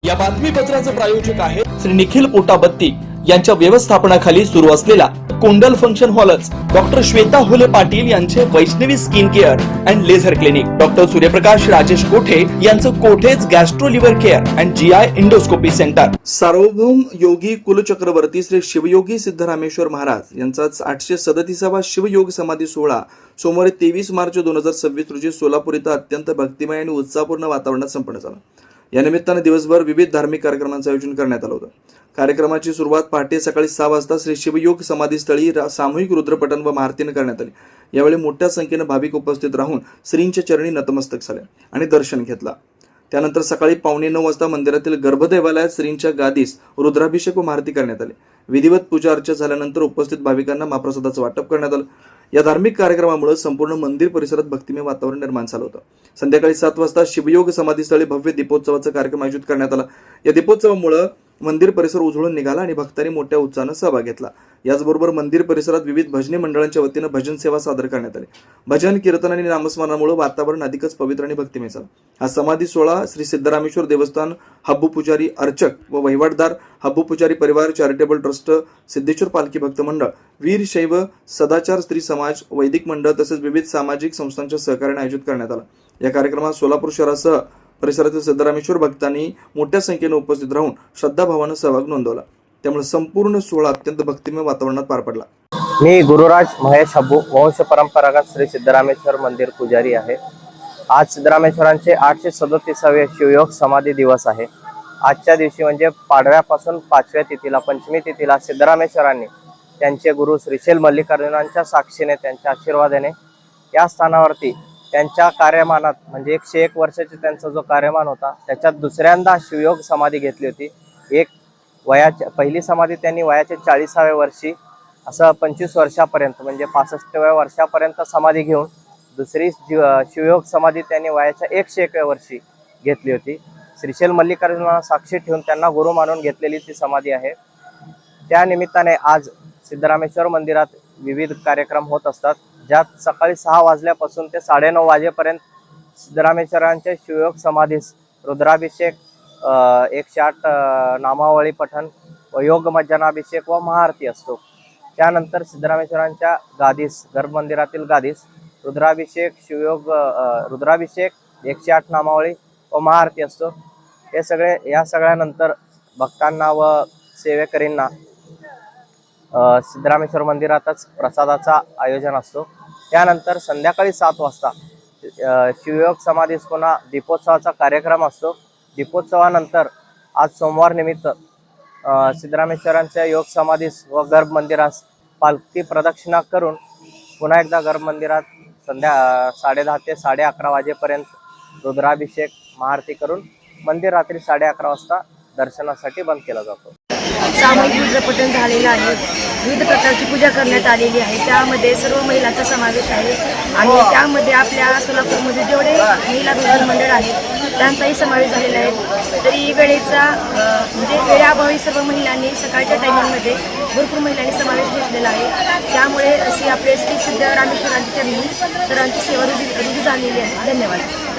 या बातमीपत्राचे प्रायोजक आहे श्री निखिल पोटाबत्ती यांच्या व्यवस्थापनाखाली सुरू असलेला कुंडल फंक्शन हॉलच डॉक्टर श्वेता होले पाटील यांचे Vaishnavi skin care and laser clinic, doctor Suryaprakash Rajesh Kothe यांचं कोठेज gastro liver care and GI endoscopy centre, सार्वभौम योगी कुलचक्रवर्ती श्री शिवयोगी सिद्धरामेश्वर महाराज यांचा 837वा शिवयोग समाधी सोहळा सोमवारी 23 मार्च 2026 रोजी सोलापूर इथं अत्यंत भक्तिमय आणि उत्साहपूर्ण वातावरणात संपन्न झाला। या निमित्ताने दिवसभर विविध धार्मिक कार्यक्रमांचं आयोजन करण्यात आलं होतं। कार्यक्रमाची सुरुवात पहाटे सकाळी 6 वाजता श्री शिवयोग समाधीस्थळी सामूहिक रुद्रपठण व महाआरतीने करण्यात आली। यावेळी मोठ्या संख्येने भाविक उपस्थित राहून श्रींच्या चरणी नतमस्तक झाले आणि दर्शन घेतला। त्यानंतर सकाळी 8:45 वाजता मंदिरातील गर्भदेवालयात श्रींच्या गादीस रुद्राभिषेक व महाआरती करण्यात आली। विधिवत पूजा अर्चा झाल्यानंतर उपस्थित भाविकांना महाप्रसादाचं वाटप करण्यात आलं। या धार्मिक कार्यक्रमामुळे संपूर्ण मंदिर परिसरात भक्तिमय वातावरण निर्माण झालं होतं। संध्याकाळी 7 वाजता शिवयोग समाधीस्थळी भव्य दीपोत्सवाचा कार्यक्रम आयोजित करण्यात आला। या दीपोत्सवामुळे मंदिर परिसर उजळून निघाला आणि भक्तांनी मोठ्या उत्साहाने सहभाग घेतला। याचबरोबर मंदिर परिसरात विविध भजनी मंडळांच्या वतीने भजन सेवा सादर करण्यात आली। भजन कीर्तन आणि नामस्मरणामुळे वातावरण अधिकच पवित्र आणि भक्तिमय झालं। हा समाधी सोहळा श्री सिद्धरामेश्वर देवस्थान हब्बू पुजारी अर्चक व वहिवाटदार हब्बू पुजारी परिवार चॅरिटेबल ट्रस्ट, सिद्धेश्वर पालखी भक्त मंडळ, वीर शैव सदाचार स्त्री समाज, वैदिक मंडळ तसेच विविध सामाजिक संस्थांच्या सहकार्याने आयोजित करण्यात आला। या कार्यक्रमात सोलापूर शहरासह परिसरातील सिद्धरामेश्वर भक्तांनी मोठ्या संख्येने उपस्थित राहून श्रद्धाभावाने सहभाग नोंदवला। त्यामुळे संपूर्ण सोहळा अत्यंत भक्तिमय वातावरणात पार पडला। मी गुरुराज महेश हब्बू वंश परंपरागत श्री सिद्धरामेश्वर मंदिर पुजारी आहे। आज सिद्धरामेश्वरांचे 837वे शिवयोग समाधी दिवस आहे। आजच्या दिवशी म्हणजे पाडव्यापासून 5व्या तिथीला पंचमी तिथीला सिद्धरामेश्वरांनी त्यांचे गुरु श्रीशैल मल्लिकार्जुनांच्या साक्षीने त्यांच्या आशीर्वादाने या स्थानावरती त्यांच्या कार्यमानात म्हणजे 101 वर्षाचे त्यांचा जो कार्यमान होता त्याच्यात दुसऱ्यांदा शिवयोग समाधी घेतली होती। पहिली समाधी त्यांनी वयाच्या 40व्या वर्षी असं 25 वर्षापर्यंत म्हणजे 65व्या वर्षापर्यंत समाधी घेऊन दुसरी शिवयोग समाधी त्यांनी वयाच्या 101व्या वर्षी घेतली होती। श्रीशैल मल्लिकार्जुनांना साक्षी ठेवून त्यांना गुरु मानून घेतलेली ती समाधी आहे। त्या निमित्ताने आज सिद्धरामेश्वर मंदिरात विविध कार्यक्रम होत असतात, ज्यात सकाळी 6 वाजल्यापासून ते 9:30 वाजेपर्यंत सिद्धरामेश्वरांच्या शिवयोग समाधीस रुद्राभिषेक, 108 नामावळी पठण व योग मज्जनाभिषेक व महाआरती असतो। त्यानंतर सिद्धरामेश्वरांच्या गादीस गर्भमंदिरातील गादीस रुद्राभिषेक, शिवयोग, रुद्राभिषेक, 108 नामावळी व महाआरती असतो। या सगळ्यानंतर भक्तांना व सेवेकरींना सिद्धरामेश्वर मंदिरातच प्रसादाचा आयोजन असतो। त्यानंतर संध्याकाळी 7 वाजता शिवयोग समाधीस पुन्हा दीपोत्सवाचा कार्यक्रम असतो। दीपोत्सवानंतर आज सोमवार निमित्त सिद्धरामेश्वरांच्या योग समाधीस व गर्भ मंदिरास पालखी प्रदक्षिणा करून पुन्हा एकदा गर्भ मंदिरात 10:30 ते 11:30 वाजेपर्यंत रुद्राभिषेक, महाआरती करून मंदिर रात्री 11:30 वाजता दर्शनासाठी बंद केला जातो। सामूहिक रुद्रपठण झालेलं आहे। विविध प्रकारची पूजा करण्यात आलेली आहे। त्यामध्ये सर्व महिलांचा समावेश आहे आणि त्यामध्ये आपल्या सोलापूरमध्ये जेवढे महिला भजन मंडळ आहेत त्यांचाही समावेश झालेला आहे। तरी वेळेचा म्हणजे वेळेअभावी सर्व महिलांनी सकाळच्या टायमिंगमध्ये भरपूर महिलांनी समावेश घेतलेला आहे। त्यामुळे अशी आपले श्री सिद्धरामेश्वरांच्या चरणी सर्वांची सेवा रुजू झालेली आहे। धन्यवाद।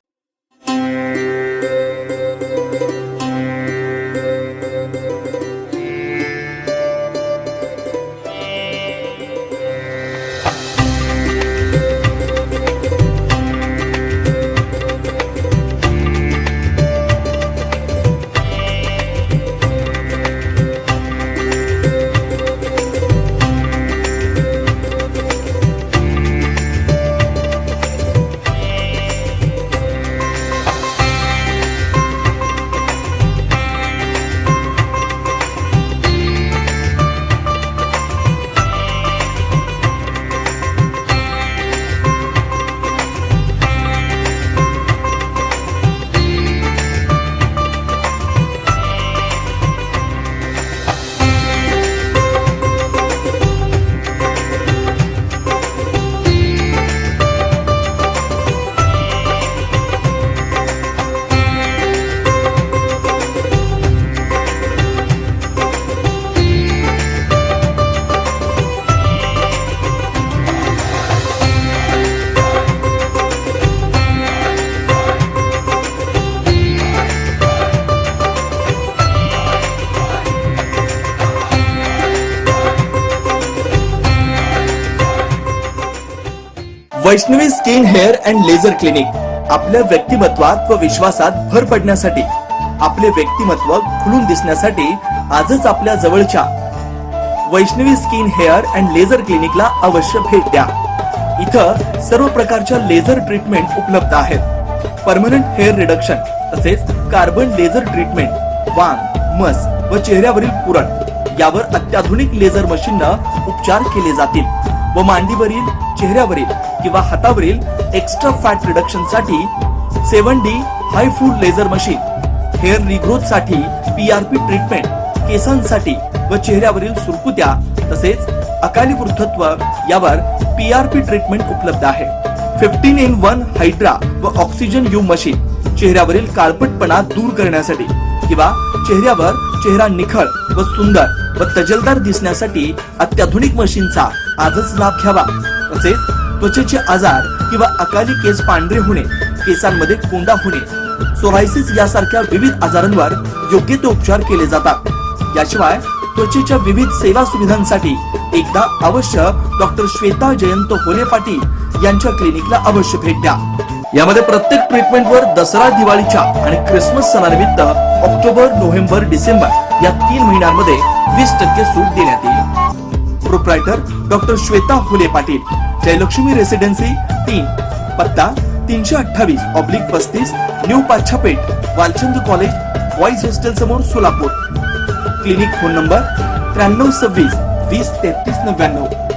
Vaishnavi skin hair and laser clinic आपल्या व्यक्तिमत्वात व विश्वासात भर पडण्यासाठी, आपले व्यक्तिमत्व खुलून दिसण्यासाठी आजच आपल्या जवळच्या Vaishnavi skin hair and laser क्लिनिकला अवश्य भेट द्या. इथं सर्व प्रकारच्या लेझर ट्रीटमेंट उपलब्ध आहेत. परमनंट हेअर रिडक्शन तसेच कार्बन लेझर ट्रीटमेंट, वांग, मस व चेहऱ्यावरील पुरण यावर अत्याधुनिक लेझर मशीननं उपचार केले जातील व मांडीवरील, चेहऱ्यावरील किंवा हातावरील एक्स्ट्रा फॅट रिडक्शन साठी 7D हाय फूड लेझर मशीन, हेअर रिग्रोथ साठी PRP ट्रीटमेंट, केसांसाठी व चेहऱ्यावरील सुरकुत्या तसेच अकाली वृद्धत्व यावर PRP ट्रीटमेंट उपलब्ध आहे. 15-in-1 हायड्रा व ऑक्सिजन यू मशीन चेहऱ्यावरील काळपटपणा दूर करण्यासाठी किंवा चेहऱ्यावर चेहरा निखळ व सुंदर व तजेलदार दिसण्यासाठी अत्याधुनिक मशीनचा आजच लाभ घ्यावा. तसेच त्वचेचे आजार किंवा अकाली केस पांढरे होणे, केसांमध्ये कोंडा होणे, सोरायसिस यासारख्या विविध आजारांवर योग्य ते उपचार केले जातात. याशिवाय त्वचेच्या विविध सेवा सुविधांसाठी एकदा अवश्य डॉक्टर श्वेता जयंत होले पाटील यांच्या क्लिनिकला अवश्य भेट द्या. यामध्ये प्रत्येक ट्रीटमेंटवर दसरा, दिवाळीच्या आणि ख्रिसमस सणानिमित्त ऑक्टोबर, नोव्हेंबर, डिसेंबर या 3 महिन्यांमध्ये 20% सूट देण्यात येईल. Proprietor doctor Shweta Hole Patil, Jayalakshmi residency 3, पत्ता 328/35 new Pachhapeth, Walchand college, boys hostel समोर, सोलापूर. Clinic phone number 9326 20 33 99.